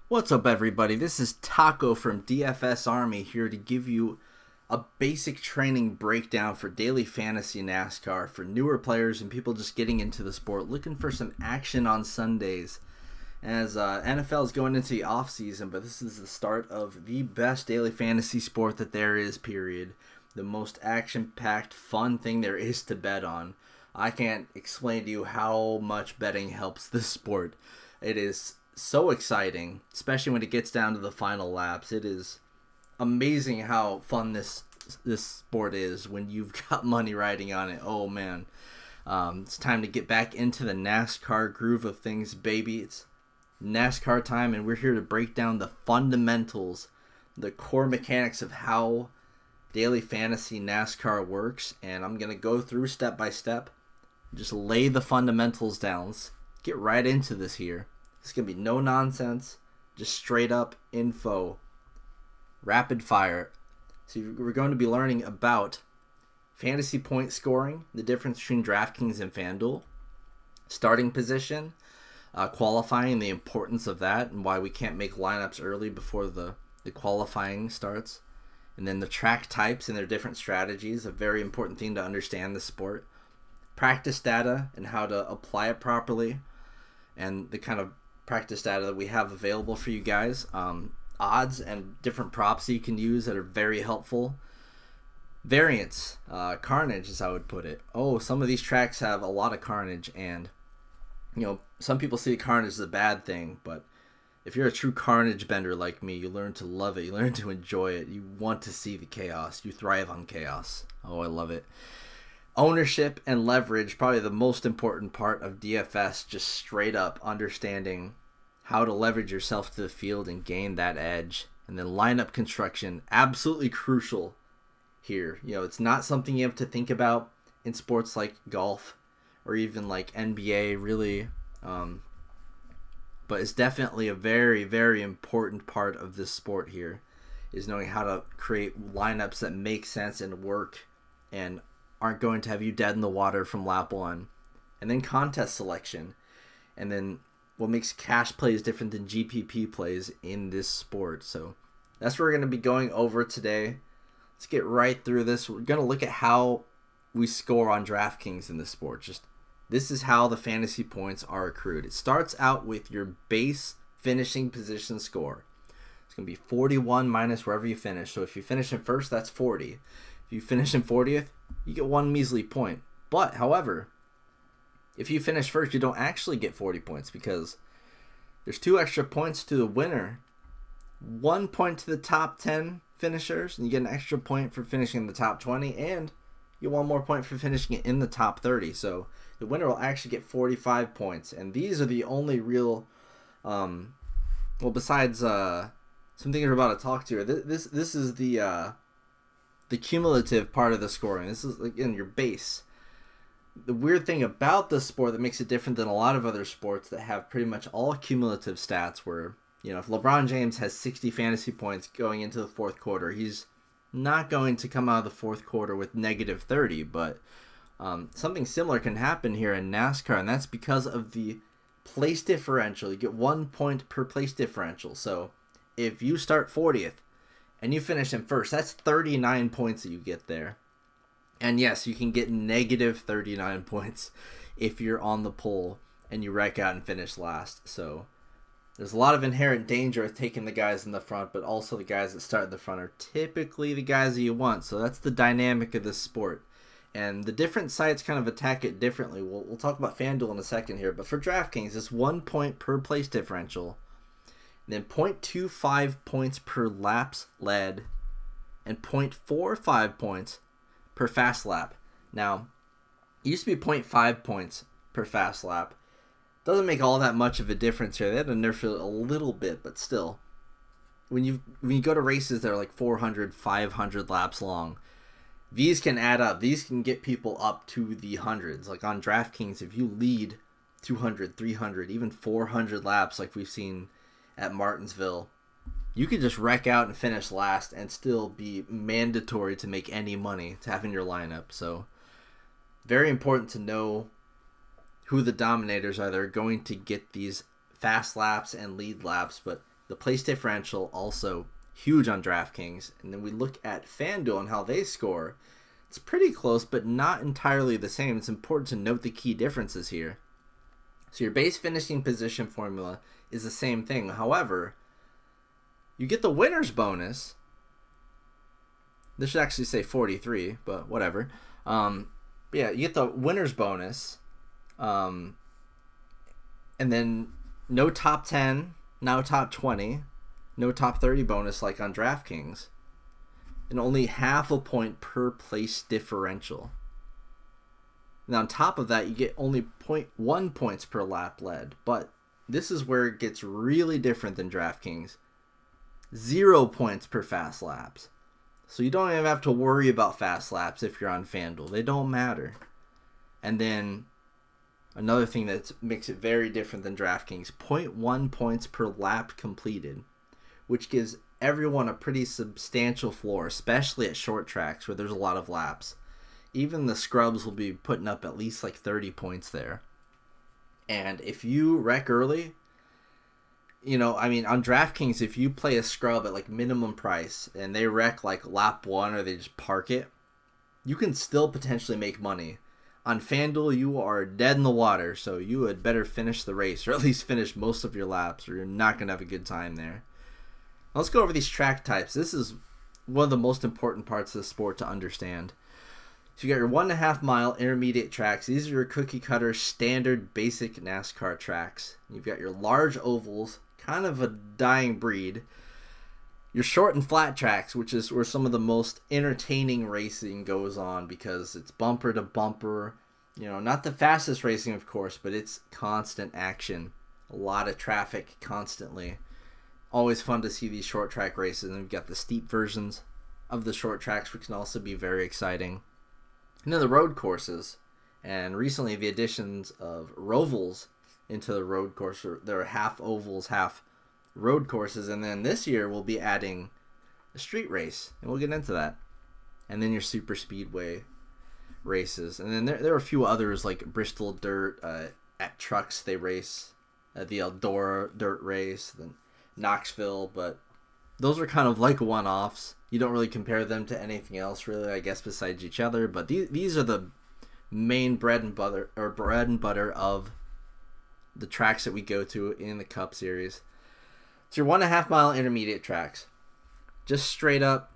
What's up, everybody? This is Taco from DFS Army here to give you a basic training breakdown for daily fantasy NASCAR for newer players and people just getting into the sport, looking for some action on Sundays. As NFL is going into the off season, but this is the start of the best daily fantasy sport that there is, period. The most action-packed, fun thing there is to bet on. I can't explain to you how much betting helps this sport. It is so exciting, especially when it gets down to the final laps. It is amazing how fun this sport is when you've got money riding on it. Oh man, it's time to get back into the NASCAR groove of things, baby. It's NASCAR time, and we're here to break down the fundamentals, the core mechanics of how daily fantasy NASCAR works. And I'm gonna go through step by step, just lay the fundamentals down. Let's get right into this here. It's going to be no nonsense, just straight up info, rapid fire. So we're going to be learning about fantasy point scoring, the difference between DraftKings and FanDuel, starting position, qualifying, the importance of that, and why we can't make lineups early before the qualifying starts, and then the track types and their different strategies, a very important thing to understand the sport, practice data and how to apply it properly, and the kind of practice data that we have available for you guys, odds and different props that you can use that are very helpful. Variance, carnage is how I would put it. Some of these tracks have a lot of carnage, and some people see carnage as a bad thing, but if you're a true carnage bender like me, you learn to love it, you learn to enjoy it, you want to see the chaos, you thrive on chaos. I love it. Ownership and leverage, probably the most important part of DFS, just straight up understanding how to leverage yourself to the field and gain that edge. And then lineup construction, absolutely crucial here. It's not something you have to think about in sports like golf or even like NBA, really. But it's definitely a very, very important part of this sport here, is knowing how to create lineups that make sense and work and aren't going to have you dead in the water from lap one. And then contest selection, and then what makes cash plays different than GPP plays in this sport. So that's what we're going to be going over today. Let's get right through this. We're going to look at how we score on DraftKings in this sport. This is how the fantasy points are accrued. It starts out with your base finishing position score. It's going to be 41 minus wherever you finish. So if you finish in first, that's 40. If you finish in 40th, you get one measly point. But, however, if you finish first, you don't actually get 40 points because there's 2 extra points to the winner, 1 point to the top 10 finishers, and you get an extra point for finishing in the top 20, and you get 1 more point for finishing in the top 30. So the winner will actually get 45 points, and these are the only real, besides some things we're about to talk to here, this is the cumulative part of the scoring. This is, again, your base. The weird thing about this sport that makes it different than a lot of other sports that have pretty much all cumulative stats, where, if LeBron James has 60 fantasy points going into the fourth quarter, he's not going to come out of the fourth quarter with negative 30, but something similar can happen here in NASCAR, and that's because of the place differential. You get 1 point per place differential. So if you start 40th, and you finish in first, that's 39 points that you get there. And yes, you can get negative 39 points if you're on the pole and you wreck out and finish last. So there's a lot of inherent danger with taking the guys in the front, but also the guys that start in the front are typically the guys that you want. So that's the dynamic of this sport. And the different sites kind of attack it differently. We'll talk about FanDuel in a second here, but for DraftKings, it's 1 point per place differential. Then 0.25 points per laps led, and 0.45 points per fast lap. Now, it used to be 0.5 points per fast lap. Doesn't make all that much of a difference here. They had to nerf it a little bit, but still. When you go to races that are like 400, 500 laps long, these can add up. These can get people up to the hundreds. Like on DraftKings, if you lead 200, 300, even 400 laps like we've seen at Martinsville, you could just wreck out and finish last and still be mandatory to make any money to have in your lineup. So very important to know who the dominators are. They're going to get these fast laps and lead laps, but The place differential also huge on DraftKings. And then we look at FanDuel and how they score. It's pretty close, but not entirely the same. It's important to note the key differences here. So your base finishing position formula is the same thing. However, you get the winner's bonus. This should actually say 43, but whatever. Yeah, you get the winner's bonus. And then no top 10, no top 20, no top 30 bonus like on DraftKings. And only half a point per place differential. Now on top of that, you get only 0.1 points per lap led. But this is where it gets really different than DraftKings. 0 points per fast laps. So you don't even have to worry about fast laps if you're on FanDuel. They don't matter. And then another thing that makes it very different than DraftKings, 0.1 points per lap completed, which gives everyone a pretty substantial floor, especially at short tracks where there's a lot of laps. Even the scrubs will be putting up at least like 30 points there. And if you wreck early, on DraftKings, if you play a scrub at like minimum price and they wreck like lap 1 or they just park it, you can still potentially make money. On FanDuel, you are dead in the water, so you had better finish the race, or at least finish most of your laps, or you're not going to have a good time there. Let's go over these track types. This is one of the most important parts of the sport to understand. So you got your 1.5 mile intermediate tracks. These are your cookie cutter standard basic NASCAR tracks. You've got your large ovals, kind of a dying breed. Your short and flat tracks, which is where some of the most entertaining racing goes on because it's bumper to bumper. Not the fastest racing, of course, but it's constant action. A lot of traffic constantly. Always fun to see these short track races. And we've got the steep versions of the short tracks, which can also be very exciting. And then the road courses. And recently the additions of Rovals into the road course. There are half ovals, half road courses. And then this year we'll be adding a street race. And we'll get into that. And then your super speedway races. And then there are a few others like Bristol Dirt. At Trucks they race. The Eldora Dirt race. Then Knoxville, but those are kind of like one-offs. You don't really compare them to anything else, really, I guess, besides each other. But these are the main bread and butter of the tracks that we go to in the Cup Series. So your 1.5 mile intermediate tracks, just straight up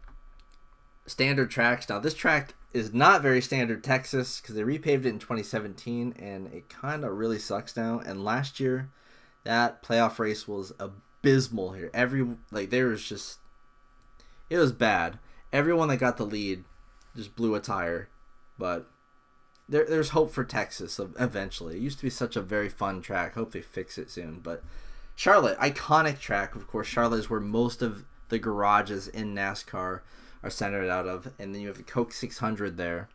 standard tracks. Now this track is not very standard Texas because they repaved it in 2017, and it kind of really sucks now. And last year, that playoff race was abysmal here. It was bad. Everyone that got the lead just blew a tire, but there's hope for Texas eventually. It used to be such a very fun track. Hope they fix it soon. But Charlotte, iconic track. Of course, Charlotte is where most of the garages in NASCAR are centered out of, and then you have the Coke 600 there,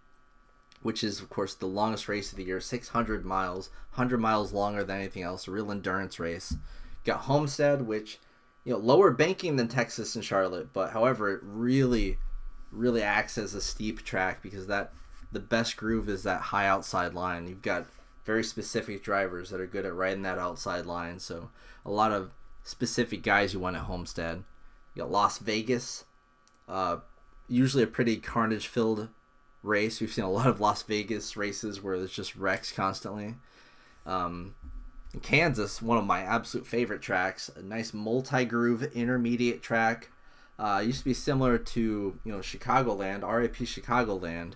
which is of course the longest race of the year, 600 miles, 100 miles longer than anything else. A real endurance race. Got Homestead, which, lower banking than Texas and Charlotte, but however, it really, really acts as a steep track because the best groove is that high outside line. You've got very specific drivers that are good at riding that outside line, so a lot of specific guys you want at Homestead. You got Las Vegas, usually a pretty carnage-filled race. We've seen a lot of Las Vegas races where there's just wrecks constantly. In Kansas, one of my absolute favorite tracks, a nice multi-groove intermediate track. Used to be similar to Chicagoland, RIP Chicagoland.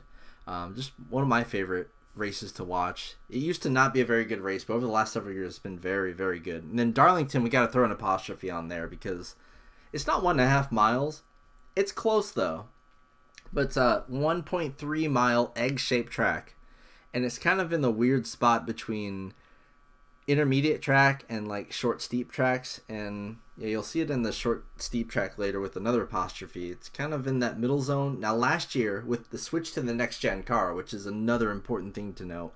Just one of my favorite races to watch. It used to not be a very good race, but over the last several years, it's been very, very good. And then Darlington, we got to throw an apostrophe on there because it's not 1.5 miles. It's close though, but it's a 1.3 mile egg-shaped track, and it's kind of in the weird spot between intermediate track and like short steep tracks, and you'll see it in the short steep track later with another apostrophe. It's kind of in that middle zone. Now last year with the switch to the next gen car, which is another important thing to note,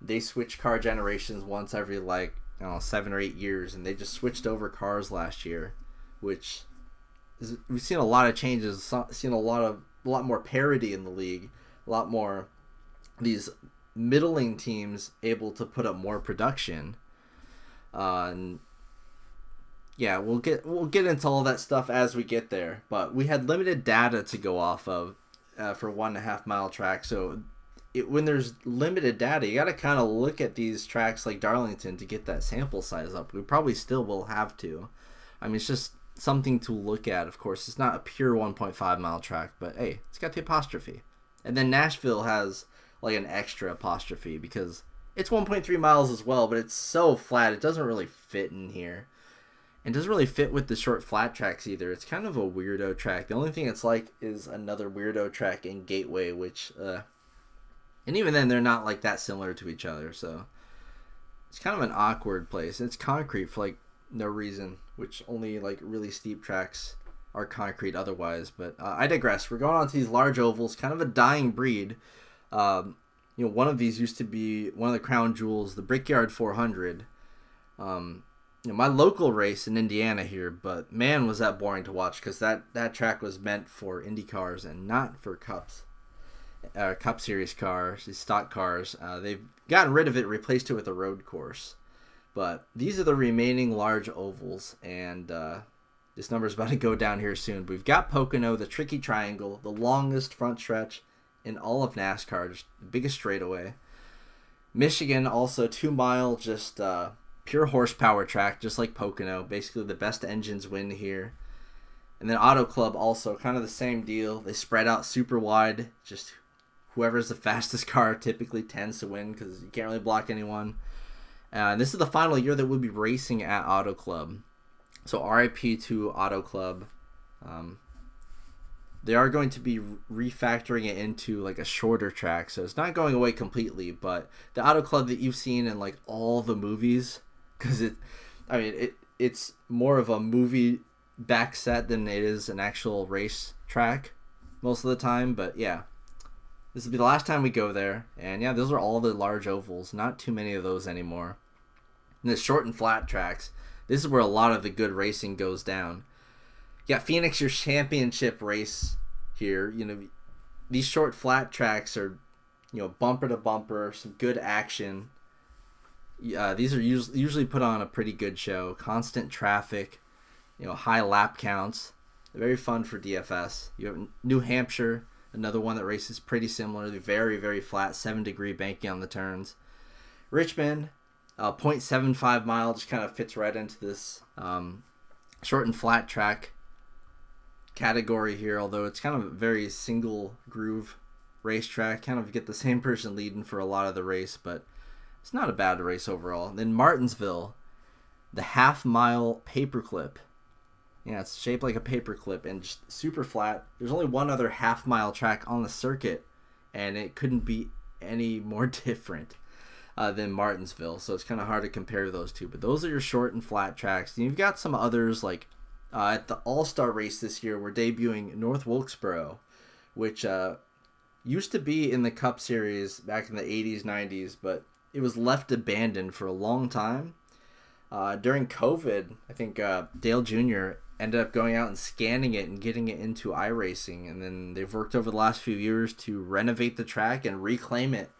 they switch car generations once every 7 or 8 years, and they just switched over cars last year, which we've seen a lot of changes, seen a lot more parity in the league, a lot more these middling teams able to put up more production. And Yeah, we'll get into all that stuff as we get there. But we had limited data to go off of for 1.5 mile track. So when there's limited data, you got to kind of look at these tracks like Darlington to get that sample size up. We probably still will have to. I mean, it's just something to look at. Of course, it's not a pure 1.5 mile track, but hey, it's got the apostrophe. And then Nashville has like an extra apostrophe because it's 1.3 miles as well, but it's so flat it doesn't really fit in here. And doesn't really fit with the short flat tracks either. It's kind of a weirdo track. The only thing it's like is another weirdo track in Gateway, which and even then they're not like that similar to each other. So it's kind of an awkward place. It's concrete for like no reason, which only like really steep tracks are concrete otherwise. But I digress. We're going on to these large ovals, kind of a dying breed. One of these used to be one of the crown jewels, the Brickyard 400. My local race in Indiana here, but man, was that boring to watch because that track was meant for Indy cars and not for Cup Series cars, these stock cars. They've gotten rid of it, replaced it with a road course. But these are the remaining large ovals, and this number's about to go down here soon. We've got Pocono, the Tricky Triangle, the longest front stretch in all of NASCAR, just the biggest straightaway. Michigan, also 2 mile, just pure horsepower track, just like Pocono. Basically, the best engines win here. And then Auto Club, also kind of the same deal. They spread out super wide. Just whoever's the fastest car typically tends to win because you can't really block anyone. And this is the final year that we'll be racing at Auto Club. So RIP to Auto Club. They are going to be refactoring it into like a shorter track, so it's not going away completely. But the Auto Club that you've seen in like all the movies, because it's more of a movie back set than it is an actual race track most of the time. But yeah, this will be the last time we go there. And yeah, those are all the large ovals. Not too many of those anymore. And the short and flat tracks, this is where a lot of the good racing goes down. You got Phoenix, your championship race here. These short flat tracks are, bumper to bumper, some good action. These are usually put on a pretty good show. Constant traffic, high lap counts. Very fun for DFS. You have New Hampshire, another one that races pretty similarly. Very, very flat, 7-degree banking on the turns. Richmond, 0.75 mile, just kind of fits right into this short and flat track category here, although it's kind of a very single groove racetrack. Kind of get the same person leading for a lot of the race, but it's not a bad race overall. Then Martinsville, the half-mile paperclip. Yeah, it's shaped like a paperclip and just super flat. There's only one other half-mile track on the circuit, and it couldn't be any more different than Martinsville, so it's kind of hard to compare those two. But those are your short and flat tracks. And you've got some others like at the All-Star race this year, we're debuting North Wilkesboro, which used to be in the Cup Series back in the 80s, 90s, but it was left abandoned for a long time. During COVID, I think Dale Jr. ended up going out and scanning it and getting it into iRacing, and then they've worked over the last few years to renovate the track and reclaim it.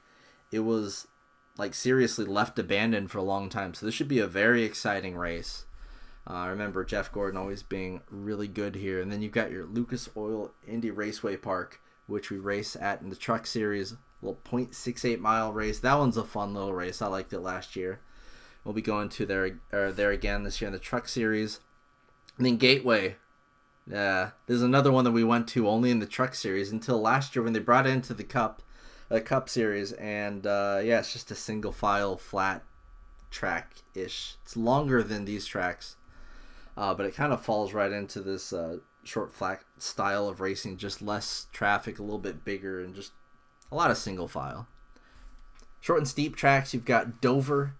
It was like seriously left abandoned for a long time, so this should be a very exciting race. I remember Jeff Gordon always being really good here. And then you've got your Lucas Oil Indy Raceway Park, which we race at in the Truck Series, a little 0.68 mile race. That one's a fun little race. I liked it last year. We'll be going to there again this year in the Truck Series. And then Gateway. There's another one that we went to only in the Truck Series until last year when they brought it into the Cup Series. And it's just a single file flat track-ish. It's longer than these tracks. But it kind of falls right into this short, flat style of racing. Just less traffic, a little bit bigger, and just a lot of single file. Short and steep tracks, you've got Dover,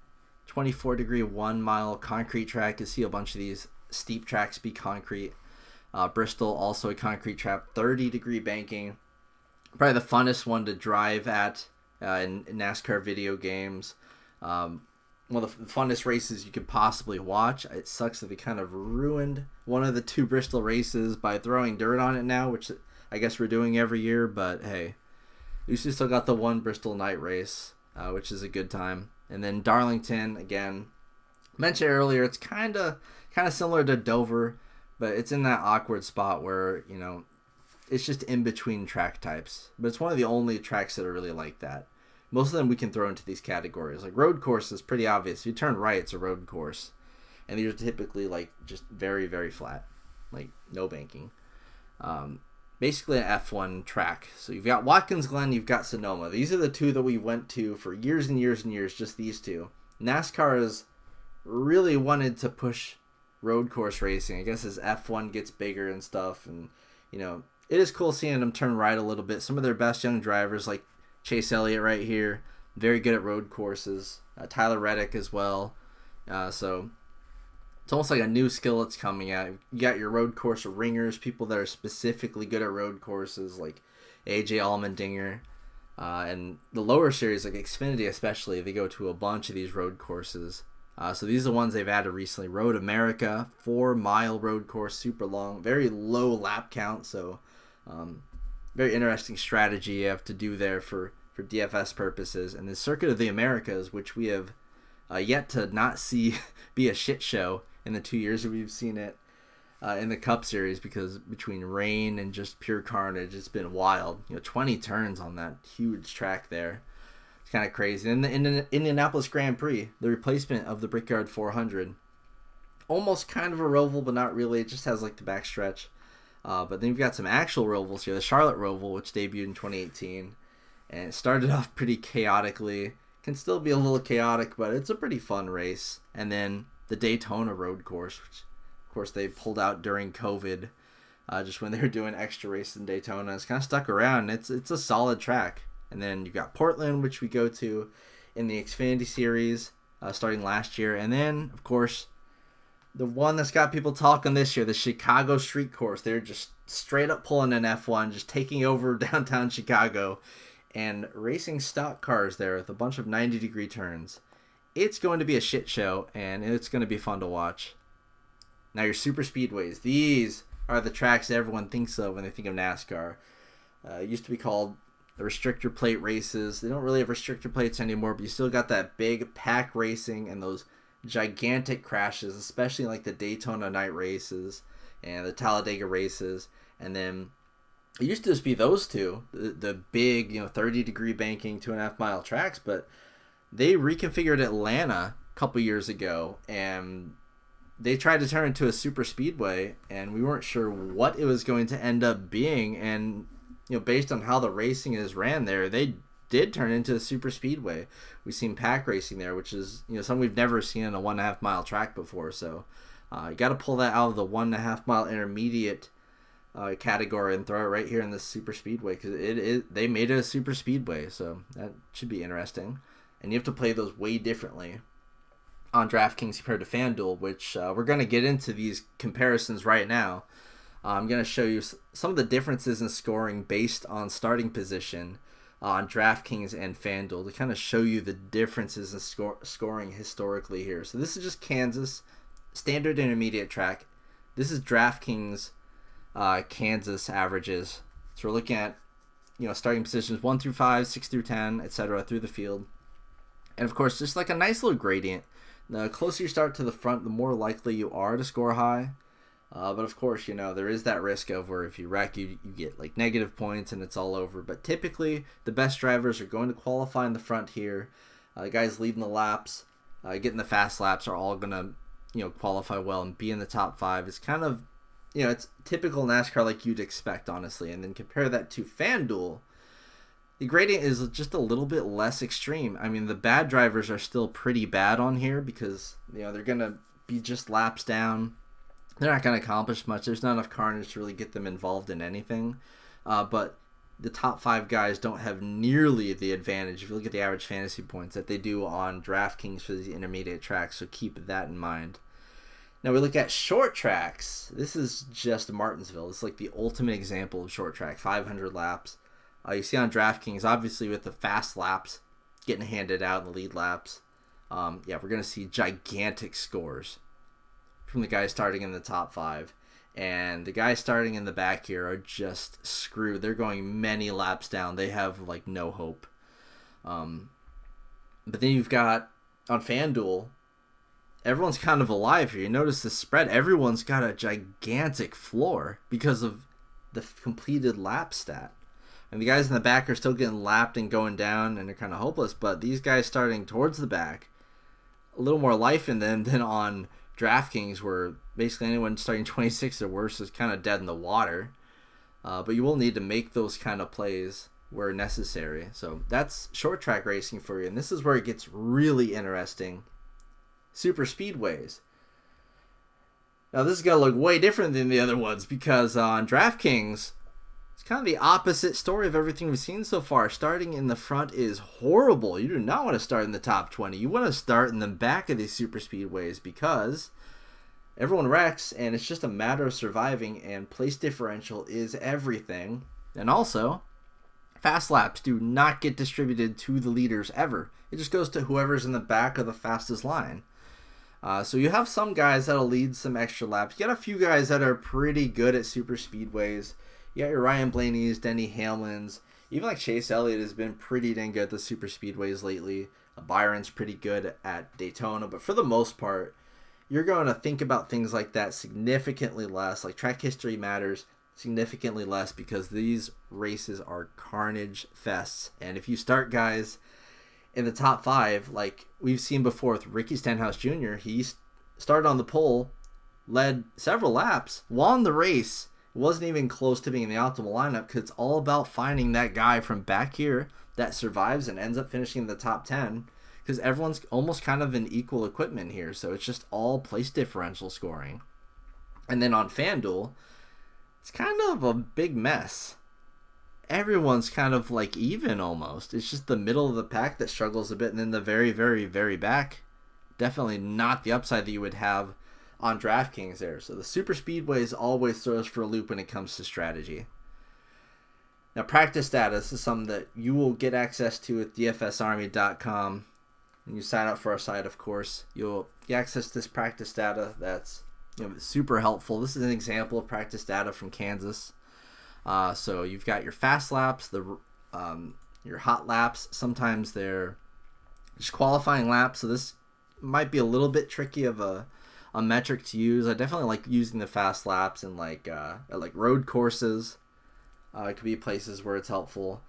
24-degree, 1 mile concrete track. You see a bunch of these steep tracks be concrete. Bristol, also a concrete track, 30-degree banking. Probably the funnest one to drive at in NASCAR video games. One of the funnest races you could possibly watch. It sucks that they kind of ruined one of the 2 Bristol races by throwing dirt on it now, which I guess we're doing every year, but hey, at least we still got the one Bristol night race, which is a good time. And then Darlington, again, mentioned earlier, it's kind of kind of similar to Dover, but it's in that awkward spot where, it's just in between track types. But it's one of the only tracks that are really like that. Most of them we can throw into these categories. Like road course is pretty obvious. If you turn right, it's a road course. And these are typically like just very, very flat. Like no banking. Basically an F1 track. So you've got Watkins Glen, you've got Sonoma. These are the two that we went to for years and years and years, just these two. NASCAR has really wanted to push road course racing. I guess as F1 gets bigger and stuff. And, it is cool seeing them turn right a little bit. Some of their best young drivers, like Chase Elliott right here, very good at road courses. Tyler Reddick as well. So it's almost like a new skill that's coming out. You got your road course ringers, people that are specifically good at road courses, like AJ Allmendinger. And the lower series, like Xfinity especially, they go to a bunch of these road courses. So these are the ones they've added recently. Road America, 4-mile road course, super long, very low lap count. So very interesting strategy you have to do there for DFS purposes. And the Circuit of the Americas, which we have yet to not see be a shit show in the 2 years that we've seen it in the Cup Series, because between rain and just pure carnage, it's been wild. 20 turns on that huge track there. It's kind of crazy. And in the Indianapolis Grand Prix, the replacement of the Brickyard 400, almost kind of a roval, but not really. It just has like the backstretch. But then you've got some actual rovals here. The Charlotte Roval, which debuted in 2018, and it started off pretty chaotically. Can still be a little chaotic, but it's a pretty fun race. And then the Daytona Road Course, which of course they pulled out during COVID, just when they were doing extra races in Daytona. It's kind of stuck around. It's a solid track. And then you've got Portland, which we go to in the Xfinity Series starting last year. And then, of course, the one that's got people talking this year, the Chicago Street Course. They're just straight up pulling an F1, just taking over downtown Chicago and racing stock cars there with a bunch of 90-degree turns. It's going to be a shit show, and it's going to be fun to watch. Now, your super speedways. These are the tracks that everyone thinks of when they think of NASCAR. It used to be called the restrictor plate races. They don't really have restrictor plates anymore, but you still got that big pack racing and those gigantic crashes, especially like the Daytona night races and the Talladega races. And then it used to just be those two, the big, 30-degree banking, 2.5-mile tracks, but they reconfigured Atlanta a couple years ago, and they tried to turn it into a super speedway, and we weren't sure what it was going to end up being. And based on how the racing is ran there, they did turn into a super speedway. We've seen pack racing there, which is something we've never seen in a 1.5-mile track before. So you got to pull that out of the 1.5-mile intermediate category and throw it right here in the super speedway, because they made it a super speedway. So that should be interesting. And you have to play those way differently on DraftKings compared to FanDuel, which we're going to get into these comparisons right now. I'm going to show you some of the differences in scoring based on starting position on DraftKings and FanDuel to kind of show you the differences in scoring historically here. So this is just Kansas, standard intermediate track. This is DraftKings Kansas averages. So we're looking at starting positions 1 through 5, 6 through 10, etc. through the field. And of course, just like a nice little gradient. The closer you start to the front, the more likely you are to score high. But of course, there is that risk of where if you wreck, you get like negative points and it's all over. But typically, the best drivers are going to qualify in the front here. The guys leading the laps, getting the fast laps are all going to qualify well and be in the top 5. It's kind of, it's typical NASCAR like you'd expect, honestly. And then compare that to FanDuel. The gradient is just a little bit less extreme. I mean, the bad drivers are still pretty bad on here because, they're going to be just laps down. They're not going to accomplish much. There's not enough carnage to really get them involved in anything. But the top 5 guys don't have nearly the advantage, if you look at the average fantasy points, that they do on DraftKings for the intermediate tracks. So keep that in mind. Now we look at short tracks. This is just Martinsville. It's like the ultimate example of short track, 500 laps. You see on DraftKings, obviously with the fast laps getting handed out in the lead laps, we're going to see gigantic scores from the guys starting in the top 5. And the guys starting in the back here are just screwed. They're going many laps down. They have like no hope. But then you've got on FanDuel, everyone's kind of alive here. You notice the spread. Everyone's got a gigantic floor because of the completed lap stat. And the guys in the back are still getting lapped and going down, and they're kind of hopeless. But these guys starting towards the back, a little more life in them than on DraftKings, where basically anyone starting 26 or worse is kind of dead in the water. But you will need to make those kind of plays where necessary. So that's short track racing for you. And this is where it gets really interesting. Super speedways. Now this is going to look way different than the other ones, because on DraftKings, it's kind of the opposite story of everything we've seen so far. Starting in the front is horrible. You do not want to start in the top 20. You want to start in the back of these super speedways, because everyone wrecks and it's just a matter of surviving, and place differential is everything. And also, fast laps do not get distributed to the leaders ever. It just goes to whoever's in the back of the fastest line. So you have some guys that'll lead some extra laps. You got a few guys that are pretty good at super speedways. You got your Ryan Blaney's, Denny Hamlin's, even like Chase Elliott has been pretty dang good at the super speedways lately. Byron's pretty good at Daytona, but for the most part, you're going to think about things like that significantly less. Like track history matters significantly less, because these races are carnage fests. And if you start guys in the top 5, like we've seen before with Ricky Stenhouse Jr., he started on the pole, led several laps, won the race. Wasn't even close to being in the optimal lineup, because it's all about finding that guy from back here that survives and ends up finishing in the top 10, because everyone's almost kind of in equal equipment here. So it's just all place differential scoring. And then on FanDuel, it's kind of a big mess. Everyone's kind of like even almost. It's just the middle of the pack that struggles a bit, and then the very, very, very back, definitely not the upside that you would have on DraftKings there. So the super speedways always throw us for a loop when it comes to strategy. Now, practice data, this is something that you will get access to at dfsarmy.com. When you sign up for our site, of course, you'll get access to this practice data that's super helpful. This is an example of practice data from Kansas. So you've got your fast laps, your hot laps. Sometimes they're just qualifying laps. So this might be a little bit tricky of a metric to use. I definitely like using the fast laps in like road courses. It could be places where it's helpful.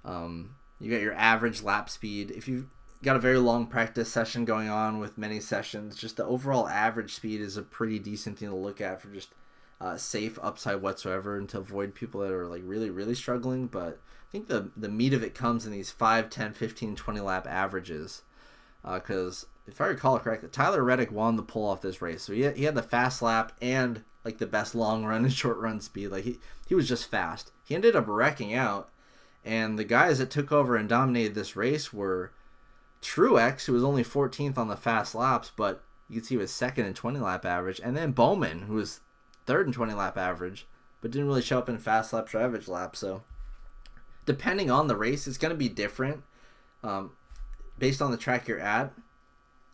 You got your average lap speed. If you've got a very long practice session going on with many sessions, just the overall average speed is a pretty decent thing to look at for just safe upside whatsoever, and to avoid people that are like really, really struggling. But I think the meat of it comes in these 5, 10, 15, 20 lap averages. Because if I recall correctly, Tyler Reddick won the pole off this race. So he had the fast lap and like the best long run and short run speed. Like he was just fast. He ended up wrecking out, and the guys that took over and dominated this race were Truex, who was only 14th on the fast laps, but you can see he was second in 20 lap average, and then Bowman, who was third in 20 lap average, but didn't really show up in fast laps or average laps. So depending on the race, it's going to be different based on the track you're at.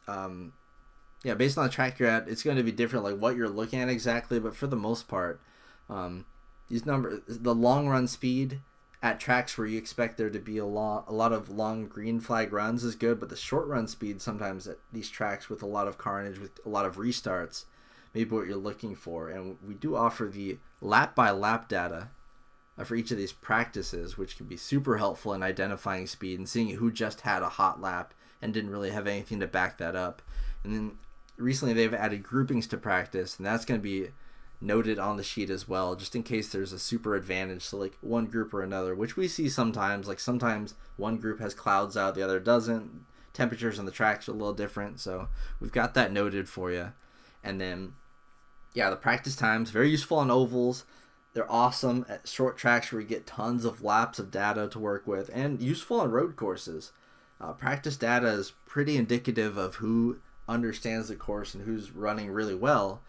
Based on the track you're at, it's going to be different, like what you're looking at exactly. But for the most part, these numbers, the long run speed at tracks where you expect there to be a lot of long green flag runs is good, but the short run speed sometimes at these tracks with a lot of carnage, with a lot of restarts, maybe what you're looking for. And we do offer the lap by lap data for each of these practices, which can be super helpful in identifying speed and seeing who just had a hot lap and didn't really have anything to back that up. And then recently they've added groupings to practice, and that's going to be noted on the sheet as well, just in case there's a super advantage, so like one group or another, which we see sometimes. Like sometimes one group has clouds out, the other doesn't. Temperatures on the tracks are a little different, so we've got that noted for you. And then the practice times, very useful on ovals. They're awesome at short tracks where you get tons of laps of data to work with, and useful on road courses. Practice data is pretty indicative of who understands the course and who's running really well.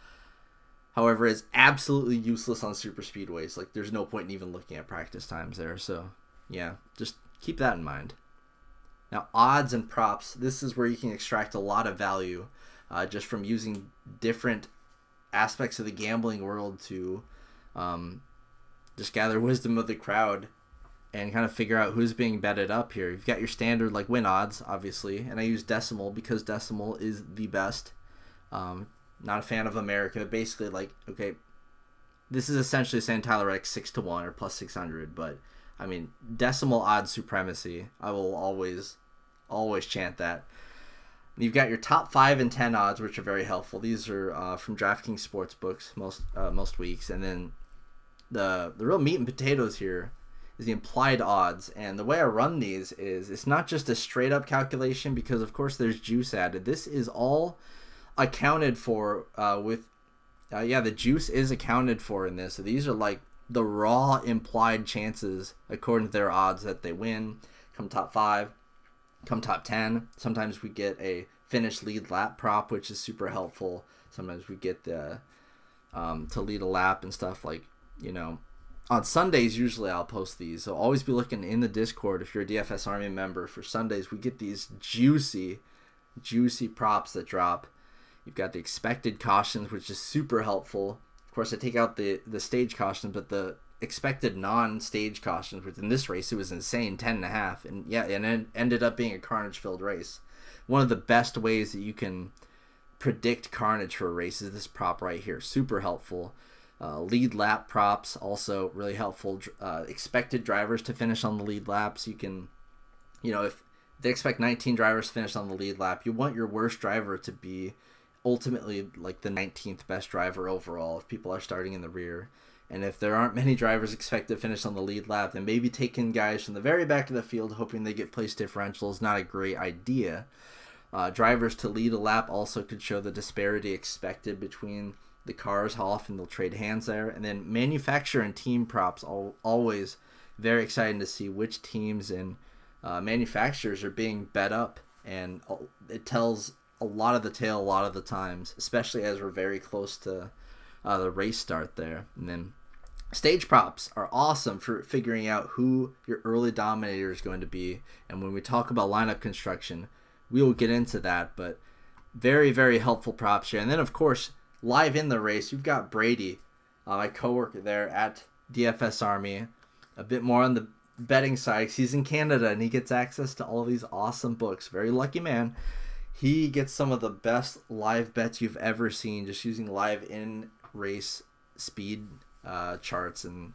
However, it's absolutely useless on super speedways. Like, there's no point in even looking at practice times there. So, just keep that in mind. Now, odds and props. This is where you can extract a lot of value just from using different aspects of the gambling world to just gather wisdom of the crowd and kind of figure out who's being betted up here. You've got your standard like win odds, obviously, and I use decimal because decimal is the best. Not a fan of America. Basically, like, okay, this is essentially saying Tyler Reddick 6-1 or plus 600, but I mean, decimal odds supremacy. I will always chant that. You've got your top 5 and 10 odds, which are very helpful. These are from DraftKings Sportsbooks most weeks, and then the real meat and potatoes here is the implied odds. And the way I run these is it's not just a straight up calculation because of course there's juice added. This is all accounted for the juice is accounted for in this. So these are like the raw implied chances according to their odds that they win, come top 5, come top 10. Sometimes we get a finish lead lap prop, which is super helpful. Sometimes we get the to lead a lap and stuff, like, you know. On Sundays, usually I'll post these, so always be looking in the Discord if you're a DFS Army member. For Sundays, we get these juicy props that drop. You've got the expected cautions, which is super helpful. Of course, I take out the stage cautions, but the expected non-stage cautions, which in this race, it was insane, 10.5. And yeah, and it ended up being a carnage-filled race. One of the best ways that you can predict carnage for a race is this prop right here. Super helpful. Lead lap props, also really helpful. Expected drivers to finish on the lead laps. You can, you know, if they expect 19 drivers to finish on the lead lap, you want your worst driver to be ultimately like the 19th best driver overall if people are starting in the rear. And if there aren't many drivers expected to finish on the lead lap, then maybe taking guys from the very back of the field hoping they get place differential is not a great idea. Drivers to lead a lap also could show the disparity expected between the cars, how often they'll trade hands there. And then manufacturer and team props, always very exciting to see which teams and manufacturers are being bet up. And it tells a lot of the tale a lot of the times, especially as we're very close to the race start there. And then stage props are awesome for figuring out who your early dominator is going to be. And when we talk about lineup construction, we will get into that, but very, very helpful props here. And then, of course, live in the race, you've got Brady, my coworker there at DFS Army, a bit more on the betting side. He's in Canada, and he gets access to all of these awesome books. Very lucky man. He gets some of the best live bets you've ever seen, just using live in-race speed charts. And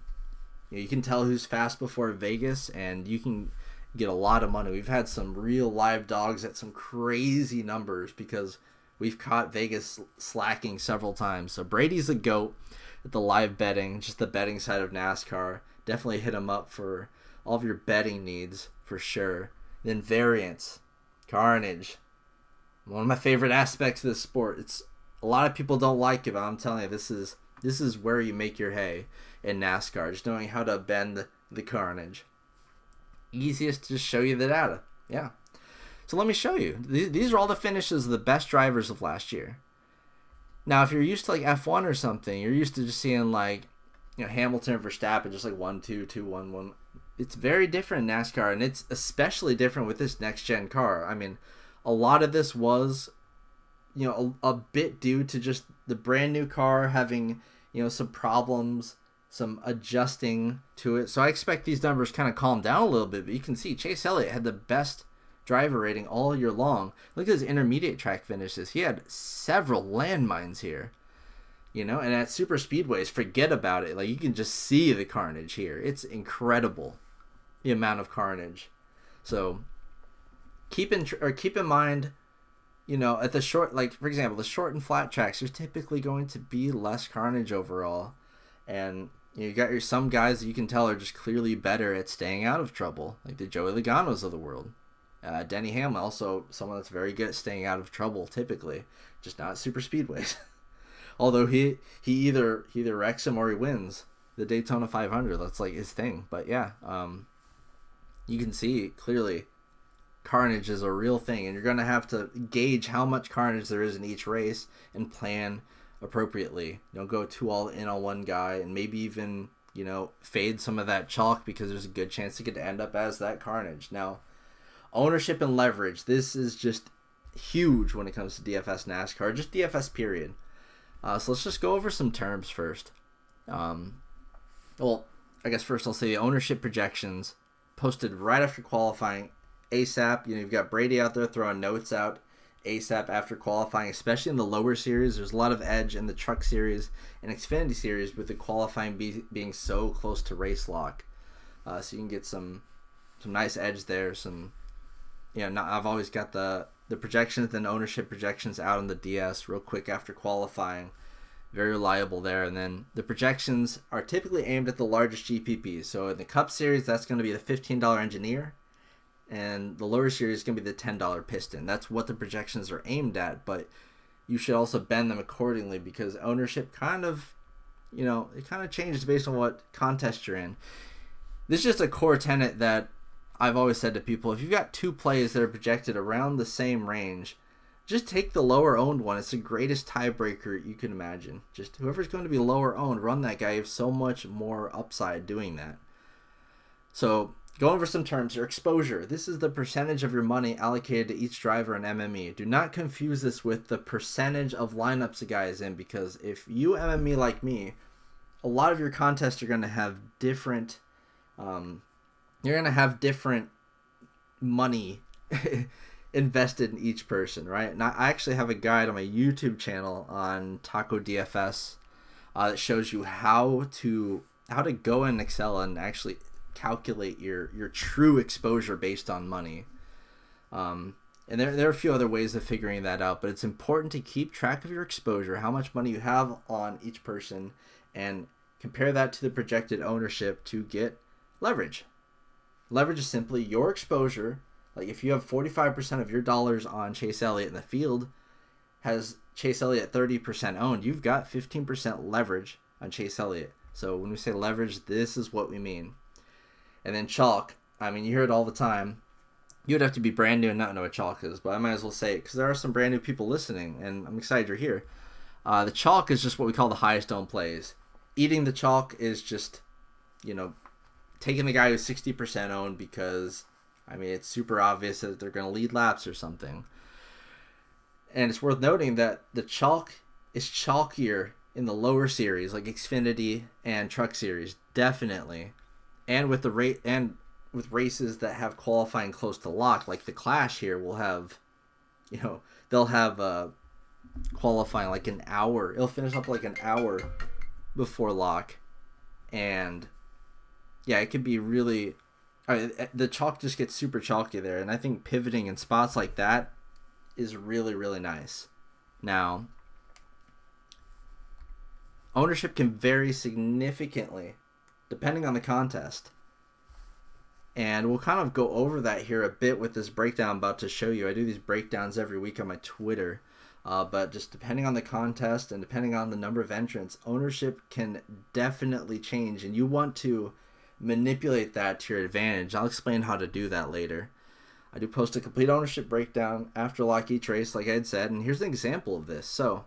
you can tell who's fast before Vegas, and you can get a lot of money. We've had some real live dogs at some crazy numbers because we've caught Vegas slacking several times. So Brady's the GOAT at the live betting, just the betting side of NASCAR. Definitely hit him up for all of your betting needs for sure. Then Variance, Carnage, one of my favorite aspects of this sport. It's a lot of people don't like it, but I'm telling you, this is where you make your hay in NASCAR. Just knowing how to bend the carnage. Easiest to just show you the data. Yeah. So let me show you. These are all the finishes of the best drivers of last year. Now, if you're used to like F1 or something, you're used to just seeing like, you know, Hamilton or Verstappen just like 1-2, 2-1-1. It's very different in NASCAR, and it's especially different with this next gen car. I mean, a lot of this was, you know, a bit due to just the brand new car having, you know, some problems, some adjusting to it. So I expect these numbers kind of calm down a little bit, but you can see Chase Elliott had the best driver rating all year long. Look at his intermediate track finishes. He had several landmines here, you know, and at super speedways, forget about it. Like, you can just see the carnage here. It's incredible, the amount of carnage. So keep in mind, you know, at the short, like for example, the short and flat tracks, there's typically going to be less carnage overall. And you got some guys that you can tell are just clearly better at staying out of trouble, like the Joey Logano's of the world. Denny Hamlin, also someone that's very good at staying out of trouble typically, just not super speedways. Although he either wrecks him or he wins the Daytona 500. That's like his thing. But yeah, you can see clearly carnage is a real thing, and you're going to have to gauge how much carnage there is in each race and plan appropriately. You know, go too all in on one guy, and maybe even, you know, fade some of that chalk because there's a good chance it could end up as that carnage. Now, ownership and leverage. This is just huge when it comes to DFS NASCAR, just DFS period. So let's just go over some terms first. Well, I guess first I'll say the ownership projections posted right after qualifying ASAP. You know, you've got Brady out there throwing notes out ASAP after qualifying, especially in the lower series. There's a lot of edge in the Truck Series and Xfinity Series with the qualifying being so close to race lock. So you can get some nice edge there. I've always got the projections and ownership projections out on the DS real quick after qualifying. Very reliable there. And then the projections are typically aimed at the largest GPPs. So in the Cup Series, that's going to be the $15 Engineer. And the lower series is going to be the $10 Piston. That's what the projections are aimed at. But you should also bend them accordingly because ownership kind of changes based on what contest you're in. This is just a core tenet that I've always said to people. If you've got two plays that are projected around the same range, just take the lower owned one. It's the greatest tiebreaker you can imagine. Just whoever's going to be lower owned, run that guy. You have so much more upside doing that. So going over some terms, your exposure. This is the percentage of your money allocated to each driver in MME. Do not confuse this with the percentage of lineups a guy is in, because if you MME like me, a lot of your contests are going to have different money invested in each person, right? And I actually have a guide on my YouTube channel on Taco DFS that shows you how to go in Excel and actually calculate your true exposure based on money. And there are a few other ways of figuring that out, but it's important to keep track of your exposure, how much money you have on each person, and compare that to the projected ownership to get leverage. Leverage is simply your exposure. Like if you have 45% of your dollars on Chase Elliott and the field has Chase Elliott 30% owned, you've got 15% leverage on Chase Elliott. So when we say leverage, this is what we mean. And then chalk. I mean, you hear it all the time. You would have to be brand new and not know what chalk is, but I might as well say it because there are some brand new people listening, and I'm excited you're here. The chalk is just what we call the highest owned plays. Eating the chalk is just, taking the guy who's 60% owned because, it's super obvious that they're going to lead laps or something. And it's worth noting that the chalk is chalkier in the lower series, like Xfinity and Truck Series, definitely. And with with races that have qualifying close to lock, like the Clash here will have, they'll have qualifying like an hour. It'll finish up like an hour before lock. And yeah, it could be really, the chalk just gets super chalky there. And I think pivoting in spots like that is really, really nice. Now, ownership can vary significantly depending on the contest. And we'll kind of go over that here a bit with this breakdown I'm about to show you. I do these breakdowns every week on my Twitter. But just depending on the contest and depending on the number of entrants, ownership can definitely change. And you want to manipulate that to your advantage. I'll explain how to do that later. I do post a complete ownership breakdown after lock each race, like I had said. And here's an example of this. So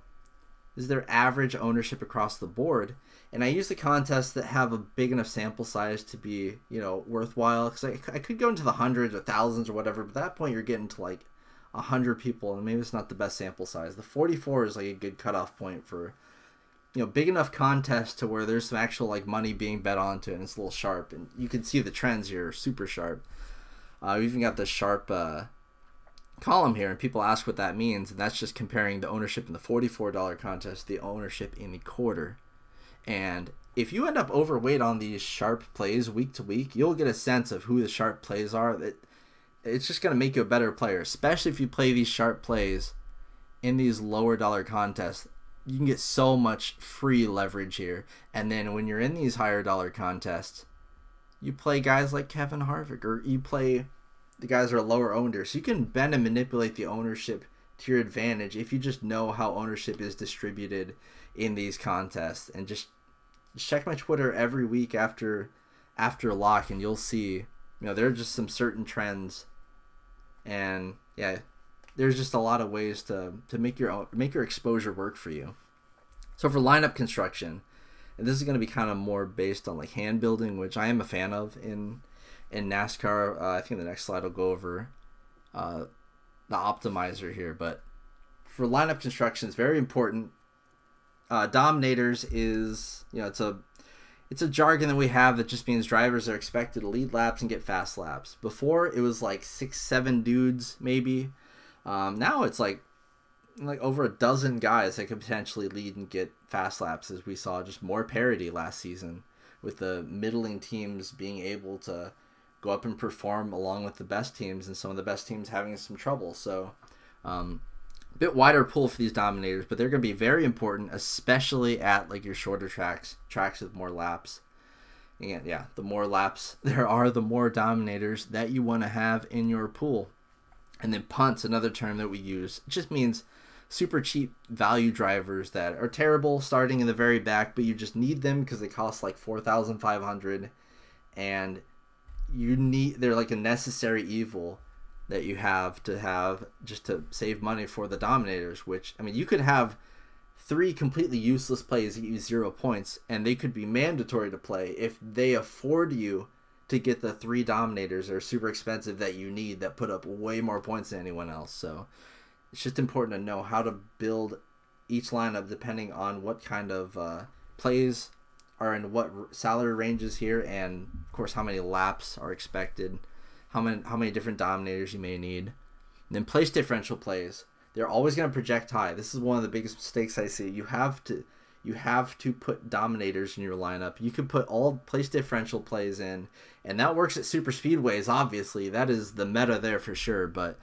this is their average ownership across the board. And I use the contests that have a big enough sample size to be, worthwhile. Because I could go into the hundreds or thousands or whatever. But at that point, you're getting to like 100 people. And maybe it's not the best sample size. The 44 is like a good cutoff point for, big enough contest to where there's some actual like money being bet onto it. And it's a little sharp. And you can see the trends here are super sharp. We've even got the sharp column here. And people ask what that means. And that's just comparing the ownership in the $44 contest to the ownership in the quarter. And if you end up overweight on these sharp plays week to week, you'll get a sense of who the sharp plays are. That it's just going to make you a better player, especially if you play these sharp plays in these lower dollar contests. You can get so much free leverage here. And then when you're in these higher dollar contests, you play guys like Kevin Harvick, or you play the guys that are lower owned. So you can bend and manipulate the ownership to your advantage if you just know how ownership is distributed in these contests. And just check my Twitter every week after lock, and you'll see, there are just some certain trends, and yeah, there's just a lot of ways to make your exposure work for you. So for lineup construction, and this is going to be kind of more based on like hand building, which I am a fan of in NASCAR. I think the next slide will go over the optimizer here, but for lineup construction, it's very important. Dominators is, it's a jargon that we have that just means drivers are expected to lead laps and get fast laps. Before, it was like 6-7 dudes maybe. Now it's like like over a dozen guys that could potentially lead and get fast laps, as we saw just more parity last season, with the middling teams being able to go up and perform along with the best teams, and some of the best teams having some trouble. So a bit wider pool for these Dominators, but they're going to be very important, especially at like your shorter tracks with more laps. And yeah, the more laps there are, the more Dominators that you want to have in your pool. And then punts, another term that we use, it just means super cheap value drivers that are terrible starting in the very back, but you just need them because they cost like $4,500, and they're like a necessary evil that you have just to save money for the Dominators. Which, I mean, you could have 3 completely useless plays that get you 0 points, and they could be mandatory to play if they afford you to get the 3 Dominators that are super expensive that you need, that put up way more points than anyone else. So it's just important to know how to build each lineup depending on what kind of plays are in what salary ranges here, and of course how many laps are expected, how many different Dominators you may need. And then place differential plays, they're always going to project high. This is one of the biggest mistakes I see. You have to put Dominators in your lineup. You can put all place differential plays in, and that works at super speedways. Obviously, that is the meta there for sure. But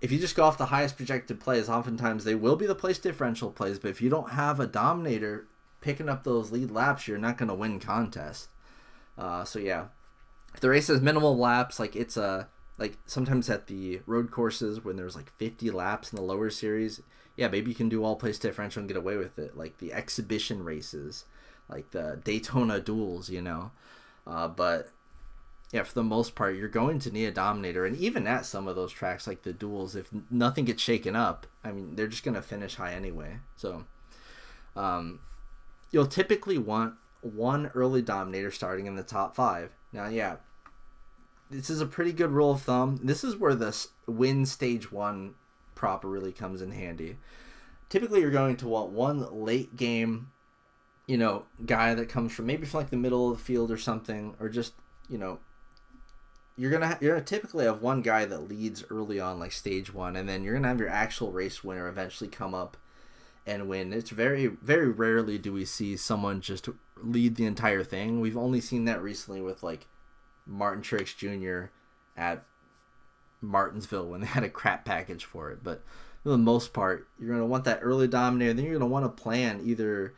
if you just go off the highest projected plays, oftentimes they will be the place differential plays. But if you don't have a Dominator picking up those lead laps, you're not going to win contests. So yeah, if the race has minimal laps, like it's like sometimes at the road courses when there's like 50 laps in the lower series, yeah, maybe you can do all place differential and get away with it. Like the exhibition races, like the Daytona duels, but yeah, for the most part, you're going to need a Dominator. And even at some of those tracks, like the duels, if nothing gets shaken up, I mean, they're just going to finish high anyway. So you'll typically want 1 early Dominator starting in the top 5. Now, yeah, this is a pretty good rule of thumb. This is where the win stage 1 prop really comes in handy. Typically, you're going to want 1 late game, guy that comes from like the middle of the field or something, or just, you're gonna typically have 1 guy that leads early on, like stage 1, and then you're gonna have your actual race winner eventually come up and win. It's very, very rarely do we see someone just lead the entire thing. We've only seen that recently with like Martin Truex Jr. at Martinsville when they had a crap package for it. But for the most part, you're going to want that early Dominator. Then you're going to want to plan either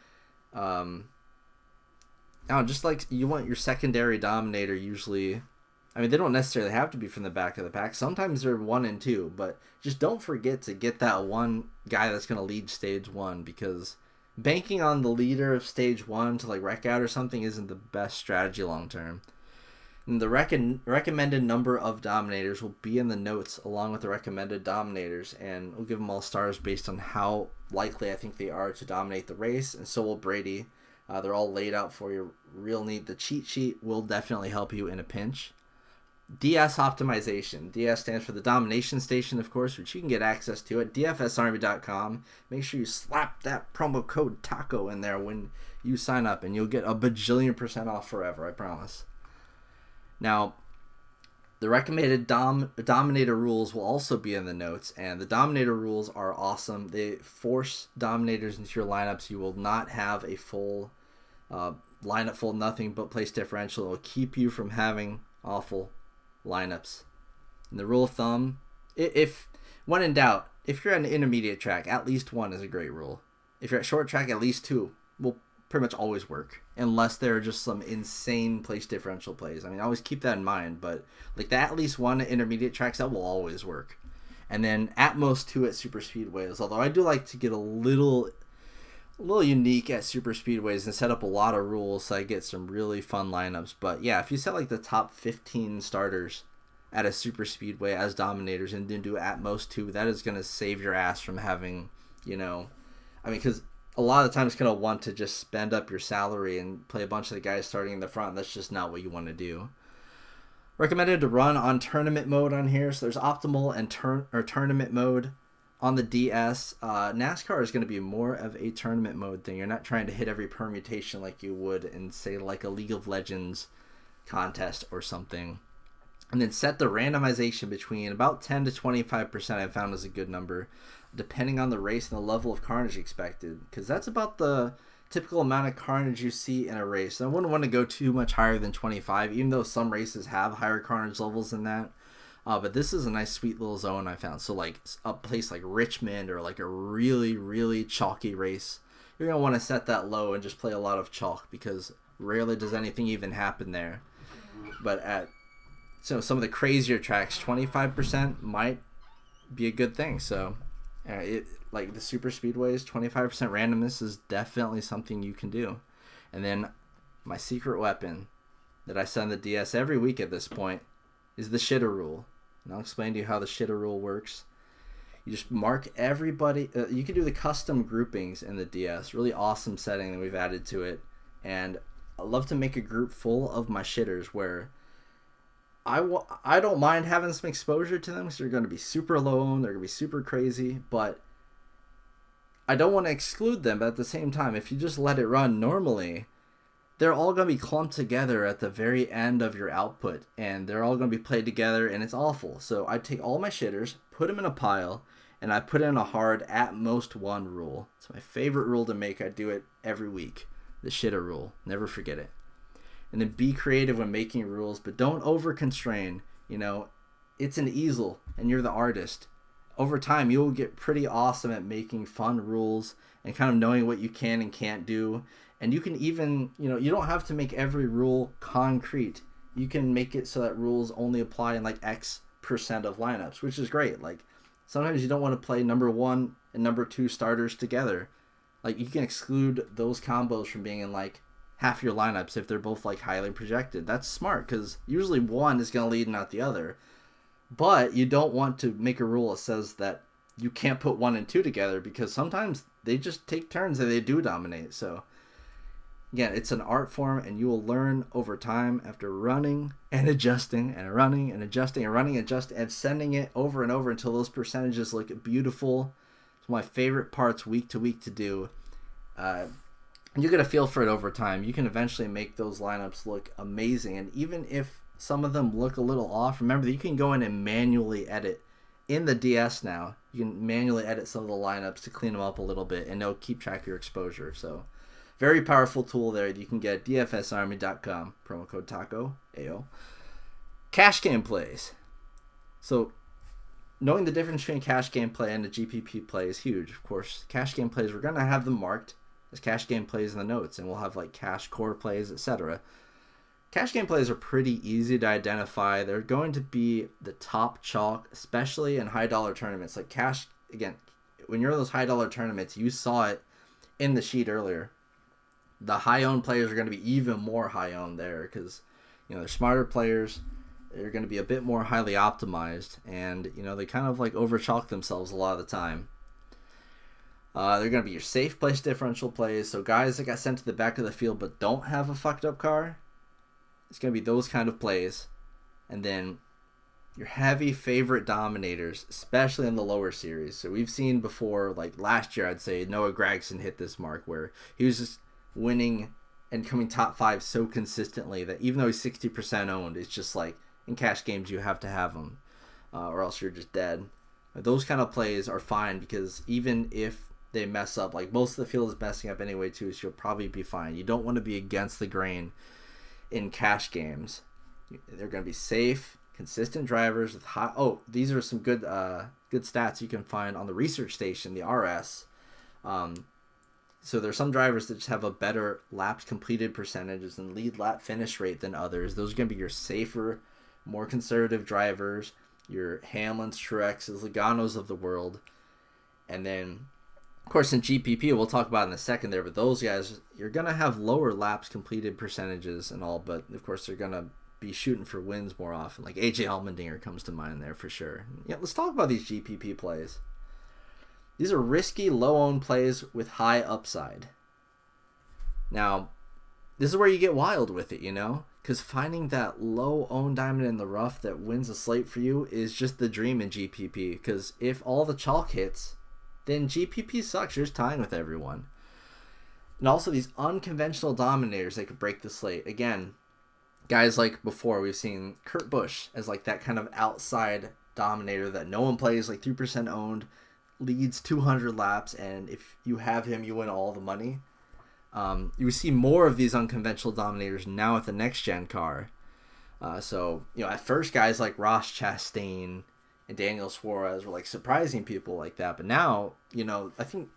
just like you want your secondary Dominator usually. I mean, they don't necessarily have to be from the back of the pack. Sometimes they're 1 and 2, but just don't forget to get that 1 guy that's going to lead stage 1, because banking on the leader of stage 1 to like wreck out or something isn't the best strategy long term. And the recommended number of Dominators will be in the notes along with the recommended Dominators, and we'll give them all stars based on how likely I think they are to dominate the race, and so will Brady. They're all laid out for you real neat. The cheat sheet will definitely help you in a pinch. DS optimization. DS stands for the Domination Station, of course, which you can get access to at dfsarmy.com. Make sure you slap that promo code TACO in there when you sign up, and you'll get a bajillion% off forever, I promise. Now, the recommended Dominator rules will also be in the notes, and the Dominator rules are awesome. They force Dominators into your lineups. You will not have a full lineup full of nothing but place differential. It will keep you from having awful lineups. And the rule of thumb, if when in doubt, if you're at an intermediate track, at least 1 is a great rule. If you're at short track, at least 2 will pretty much always work, unless there are just some insane place differential plays. I mean, always keep that in mind, but like that at least 1 at intermediate tracks, that will always work. And then at most 2 at super speedways, although I do like to get a little unique at super speedways and set up a lot of rules so I get some really fun lineups. But yeah, if you set like the top 15 starters at a super speedway as Dominators and then do at most 2, that is going to save your ass from having, because a lot of the times going to want to just spend up your salary and play a bunch of the guys starting in the front. That's just not what you want to do. Recommended to run on tournament mode on here. So there's optimal and tournament mode on the DS. NASCAR is going to be more of a tournament mode thing. You're not trying to hit every permutation like you would in, say, like a League of Legends contest or something. And then set the randomization between about 10 to 25%. I found is a good number, depending on the race and the level of carnage expected, because that's about the typical amount of carnage you see in a race. I wouldn't want to go too much higher than 25, even though some races have higher carnage levels than that. But this is a nice sweet little zone I found. So like a place like Richmond or like a really, really chalky race, you're going to want to set that low and just play a lot of chalk, because rarely does anything even happen there. But at some of the crazier tracks, 25% might be a good thing. So like the super speedways, 25% randomness is definitely something you can do. And then my secret weapon that I set on the DS every week at this point is the shitter rule. And I'll explain to you how the shitter rule works. You just mark everybody. You can do the custom groupings in the DS. Really awesome setting that we've added to it. And I love to make a group full of my shitters where I don't mind having some exposure to them, because they're going to be super low owned, they're going to be super crazy, but I don't want to exclude them. But at the same time, if you just let it run normally, they're all going to be clumped together at the very end of your output, and they're all going to be played together, and it's awful. So I take all my shitters, put them in a pile, and I put in a hard at most one rule. It's my favorite rule to make. I do it every week. The shitter rule. Never forget it. And then be creative when making rules, but don't over constrain. It's an easel and you're the artist. Over time, you'll get pretty awesome at making fun rules and kind of knowing what you can and can't do. And you can even, you don't have to make every rule concrete. You can make it so that rules only apply in like X% of lineups, which is great. Like sometimes you don't want to play number 1 and number 2 starters together. Like you can exclude those combos from being in like half your lineups if they're both like highly projected. That's smart, because usually one is going to lead, not the other. But you don't want to make a rule that says that you can't put 1 and 2 together, because sometimes they just take turns and they do dominate. So again, it's an art form, and you will learn over time after running and adjusting and running and adjusting and running and adjusting and sending it over and over until those percentages look beautiful. It's one of my favorite parts week to week to do. You get a feel for it over time. You can eventually make those lineups look amazing. And even if some of them look a little off, remember that you can go in and manually edit. In the DS now, you can manually edit some of the lineups to clean them up a little bit, and it'll keep track of your exposure. So very powerful tool there that you can get at dfsarmy.com. Promo code TACO, AO. Cash game plays. So knowing the difference between cash game play and the GPP play is huge. Of course, cash game plays, we're going to have them marked as cash game plays in the notes, and we'll have like cash core plays, etc. Cash game plays are pretty easy to identify. They're going to be the top chalk, especially in high dollar tournaments. Like cash, again, when you're in those high dollar tournaments, you saw it in the sheet earlier. The high owned players are going to be even more high owned there, because they're smarter players. They're going to be a bit more highly optimized, and they kind of like over chalk themselves a lot of the time. They're going to be your safe place differential plays. So guys that got sent to the back of the field but don't have a fucked up car, it's going to be those kind of plays. And then your heavy favorite dominators, especially in the lower series. So we've seen before, like last year, I'd say Noah Gragson hit this mark where he was just winning and coming top 5 so consistently that even though he's 60% owned, it's just like in cash games you have to have him, or else you're just dead. Those kind of plays are fine, because even if they mess up, like most of the field is messing up anyway too, so you'll probably be fine. You don't want to be against the grain in cash games. They're going to be safe, consistent drivers with high. These are some good stats you can find on the research station, the RS. So there's some drivers that just have a better laps completed percentages and lead lap finish rate than others. Those are going to be your safer, more conservative drivers, your Hamlins, Truexes, Logano's of the world. And then of course, in GPP, we'll talk about in a second there, but those guys, you're going to have lower laps completed percentages and all, but of course, they're going to be shooting for wins more often. Like AJ Allmendinger comes to mind there for sure. Yeah, let's talk about these GPP plays. These are risky, low-owned plays with high upside. Now, this is where you get wild with it, because finding that low-owned diamond in the rough that wins a slate for you is just the dream in GPP, because if all the chalk hits, then GPP sucks. You're just tying with everyone. And also these unconventional dominators that could break the slate. Again, guys like before, we've seen Kurt Busch as like that kind of outside dominator that no one plays, like 3% owned, leads 200 laps, and if you have him, you win all the money. You see more of these unconventional dominators now with the next gen car. So at first guys like Ross Chastain and Daniel Suarez were like surprising people like that, but now I think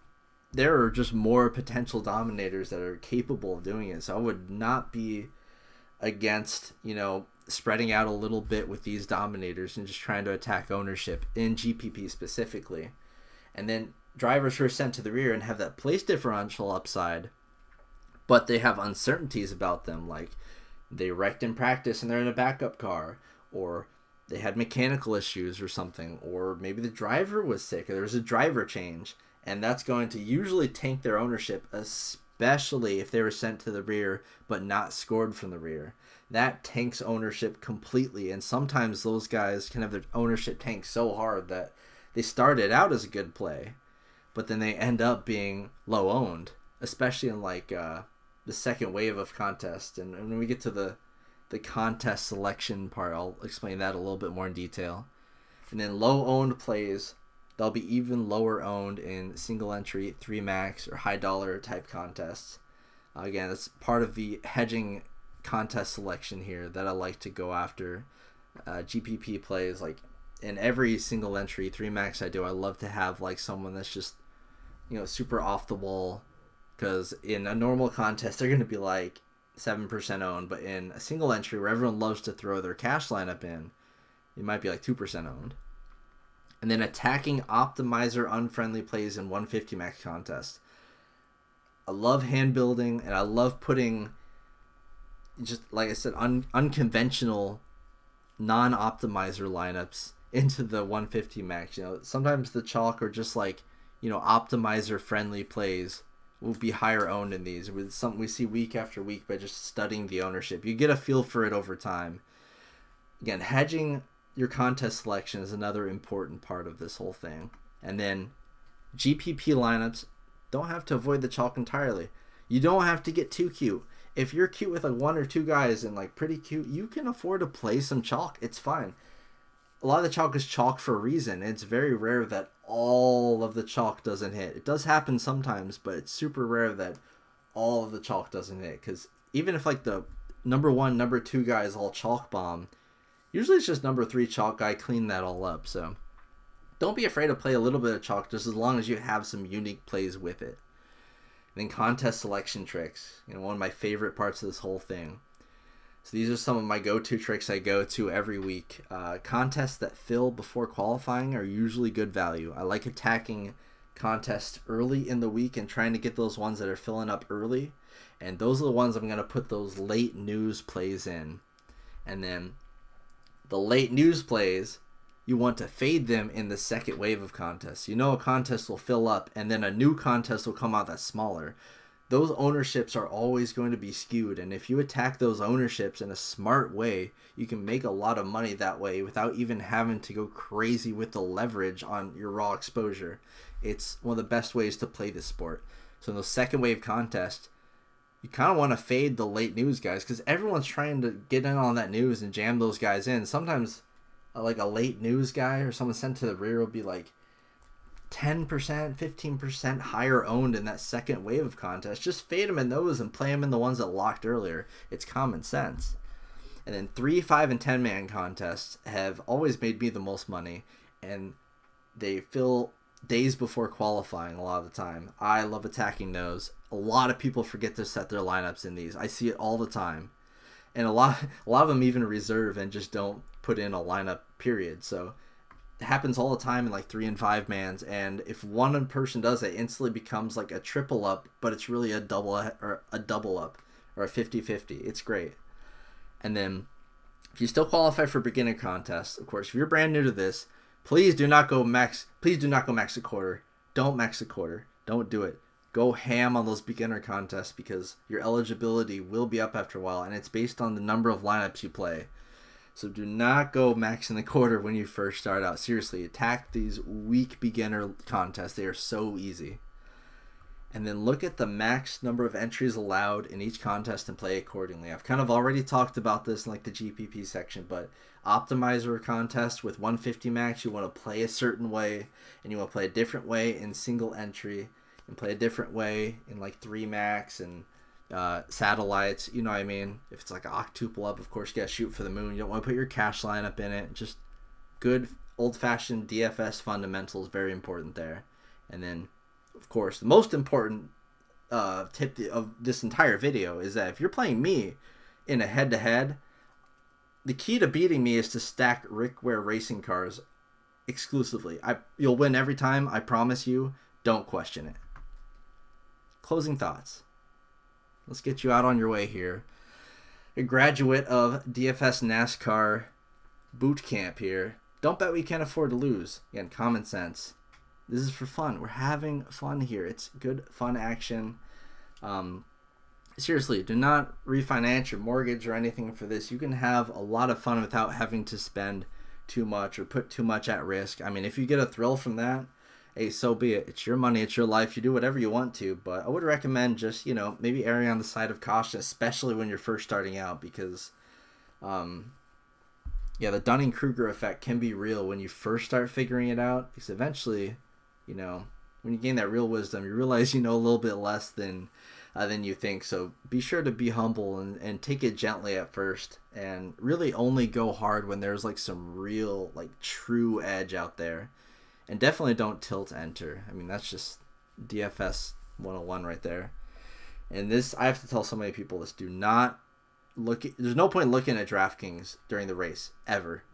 there are just more potential dominators that are capable of doing it. So I would not be against spreading out a little bit with these dominators and just trying to attack ownership in GPP specifically. And then drivers who are sent to the rear and have that place differential upside, but they have uncertainties about them, like they wrecked in practice and they're in a backup car, or they had mechanical issues or something, or maybe the driver was sick or there was a driver change, and that's going to usually tank their ownership, especially if they were sent to the rear but not scored from the rear. That tanks ownership completely, and sometimes those guys can have their ownership tanked so hard that they started out as a good play, but then they end up being low owned, especially in like the second wave of contest. And when we get to the contest selection part, I'll explain that a little bit more in detail. And then low owned plays, they'll be even lower owned in single entry, 3 max, or high dollar type contests. Again, that's part of the hedging contest selection here that I like to go after. GPP plays, like in every single entry 3 max I do, I love to have like someone that's just super off the wall, because in a normal contest they're going to be like 7% owned, but in a single entry where everyone loves to throw their cash lineup in, it might be like 2% owned. And then attacking optimizer unfriendly plays in 150 max contest. I love hand building, and I love putting, just like I said, unconventional non-optimizer lineups into the 150 max. Sometimes the chalk are just like optimizer friendly plays will be higher owned in these, with something we see week after week by just studying the ownership. You get a feel for it over time. Again, hedging your contest selection is another important part of this whole thing. And then GPP lineups don't have to avoid the chalk entirely. You don't have to get too cute. If you're cute with like 1 or 2 guys and like pretty cute, you can afford to play some chalk. It's fine. A lot of the chalk is chalk for a reason. It's very rare that all of the chalk doesn't hit. It does happen sometimes, but it's super rare that all of the chalk doesn't hit, because even if like the number 1, number 2 guys all chalk bomb, usually it's just number 3 chalk guy clean that all up. So don't be afraid to play a little bit of chalk, just as long as you have some unique plays with it. And then contest selection tricks, one of my favorite parts of this whole thing. So these are some of my go-to tricks I go to every week. Contests that fill before qualifying are usually good value. I like attacking contests early in the week and trying to get those ones that are filling up early. And those are the ones I'm going to put those late news plays in. And then the late news plays, you want to fade them in the second wave of contests. A contest will fill up and then a new contest will come out that's smaller. Those ownerships are always going to be skewed, and if you attack those ownerships in a smart way, you can make a lot of money that way without even having to go crazy with the leverage on your raw exposure. It's one of the best ways to play this sport. So in those second wave contests, you kind of want to fade the late news guys, because everyone's trying to get in on that news and jam those guys in. Sometimes like a late news guy or someone sent to the rear will be like 10%, 15% higher owned in that second wave of contest. Just fade them in those and play them in the ones that locked earlier. It's common sense. And then 3, 5, and 10 man contests have always made me the most money, and they fill days before qualifying a lot of the time. I love attacking those. A lot of people forget to set their lineups in these. I see it all the time. And a lot of them even reserve and just don't put in a lineup, period. So it happens all the time in like 3 and 5 mans, and if one person does it, instantly becomes like a triple up, but it's really a double up or a 50-50. It's great. And then if you still qualify for beginner contests, of course, if you're brand new to this, please do not go max a quarter. Don't max a quarter. Don't do it. Go ham on those beginner contests, because your eligibility will be up after a while, and it's based on the number of lineups you play. So do not go max in the quarter when you first start out. Seriously, attack these weak beginner contests. They are so easy. and then look at the max number of entries allowed in each contest and play accordingly. I've kind of already talked about this in like the GPP section, but optimizer contest with 150 max, you want to play a certain way, and you want to play a different way in single entry, and play a different way in like 3 max and satellites. You know what I mean? If it's like an octuple up, of course you got to shoot for the moon. You don't want to put your cash lineup in it. Just good old-fashioned DFS fundamentals, very important there. And then, of course, the most important tip of this entire video is that if you're playing me in a head-to-head, the key to beating me is to stack Rick Ware racing cars exclusively. You'll win every time, I promise you. Don't question it. Closing thoughts. Let's get you out on your way here. A graduate of DFS NASCAR boot camp here. Don't bet we can't afford to lose. Again, common sense. This is for fun. We're having fun here. It's good, fun action. Seriously, do not refinance your mortgage or anything for this. You can have a lot of fun without having to spend too much or put too much at risk. I mean, if you get a thrill from that, hey, so be it. It's your money. It's your life. You do whatever you want to. But I would recommend just, maybe erring on the side of caution, especially when you're first starting out, because the Dunning-Kruger effect can be real when you first start figuring it out, because eventually, when you gain that real wisdom, you realize you know a little bit less than you think. So be sure to be humble and take it gently at first, and really only go hard when there's like some real, like, true edge out there. And definitely don't tilt enter. I mean, that's just DFS 101 right there. And this, I have to tell so many people this, do not there's no point looking at DraftKings during the race, ever.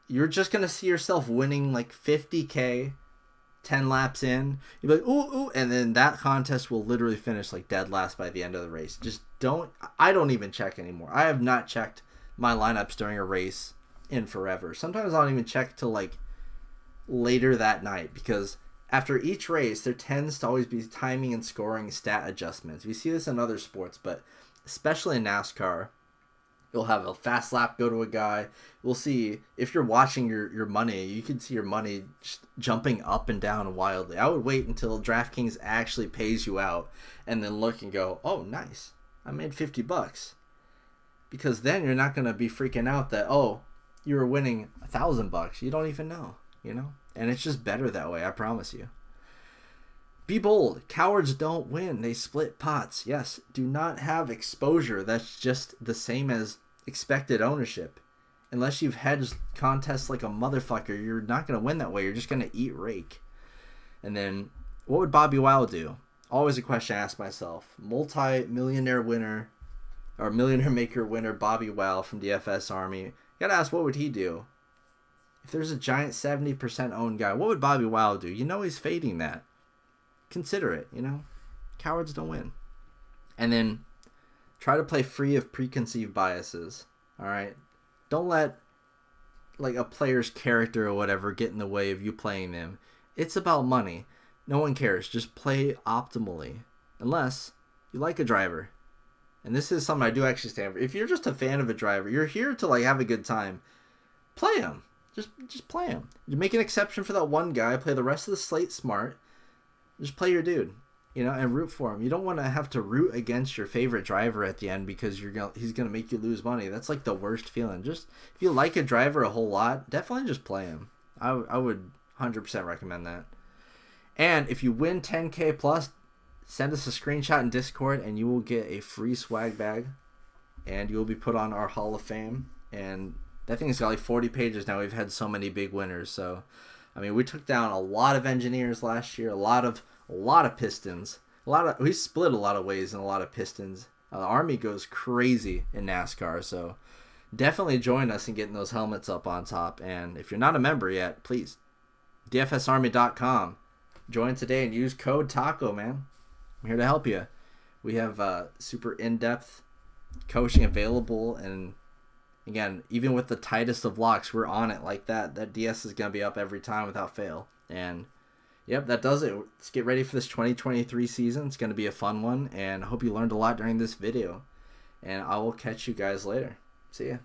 You're just going to see yourself winning like 50K 10 laps in. You'll be like, ooh, and then that contest will literally finish like dead last by the end of the race. I don't even check anymore. I have not checked my lineups during a race in forever. Sometimes I don't even check till like later that night, because after each race there tends to always be timing and scoring stat adjustments. We see this in other sports, but especially in NASCAR, you'll have a fast lap go to a guy. We'll see, if you're watching your money, you can see your money jumping up and down wildly. I would wait until DraftKings actually pays you out and then look and go, oh, nice, I made $50, because then you're not going to be freaking out that, oh, you were winning $1,000. You don't even know. And it's just better that way, I promise you. Be bold. Cowards don't win. They split pots. Yes, do not have exposure that's just the same as expected ownership. Unless you've hedged contests like a motherfucker, you're not going to win that way. You're just going to eat rake. And then, what would Bobby Wow do? Always a question I ask myself. Multi-millionaire winner, or millionaire maker winner Bobby Wow from DFS Army. You got to ask, what would he do? If there's a giant 70% owned guy, what would Bobby Wow do? He's fading that. Consider it, Cowards don't win. And then try to play free of preconceived biases, all right? Don't let like a player's character or whatever get in the way of you playing them. It's about money. No one cares. Just play optimally, unless you like a driver. And this is something I do actually stand for. If you're just a fan of a driver, you're here to like have a good time, play him. Just play him. You make an exception for that one guy. Play the rest of the slate smart. Just play your dude, and root for him. You don't want to have to root against your favorite driver at the end because he's gonna make you lose money. That's like the worst feeling. Just if you like a driver a whole lot, definitely just play him. I would 100% recommend that. And if you win 10K plus, send us a screenshot in Discord, and you will get a free swag bag, and you will be put on our Hall of Fame. And that thing's got like 40 pages now. We've had so many big winners. So, I mean, we took down a lot of engineers last year, a lot of Pistons, we split a lot of ways in a lot of Pistons. The Army goes crazy in NASCAR, so definitely join us in getting those helmets up on top. And if you're not a member yet, please, DFSArmy.com. Join today and use code TACO, man. I'm here to help you. We have super in-depth coaching available, and again, even with the tightest of locks, we're on it like that. That DS is going to be up every time without fail. And yep, that does it. Let's get ready for this 2023 season. It's going to be a fun one, and I hope you learned a lot during this video. And I will catch you guys later. See ya.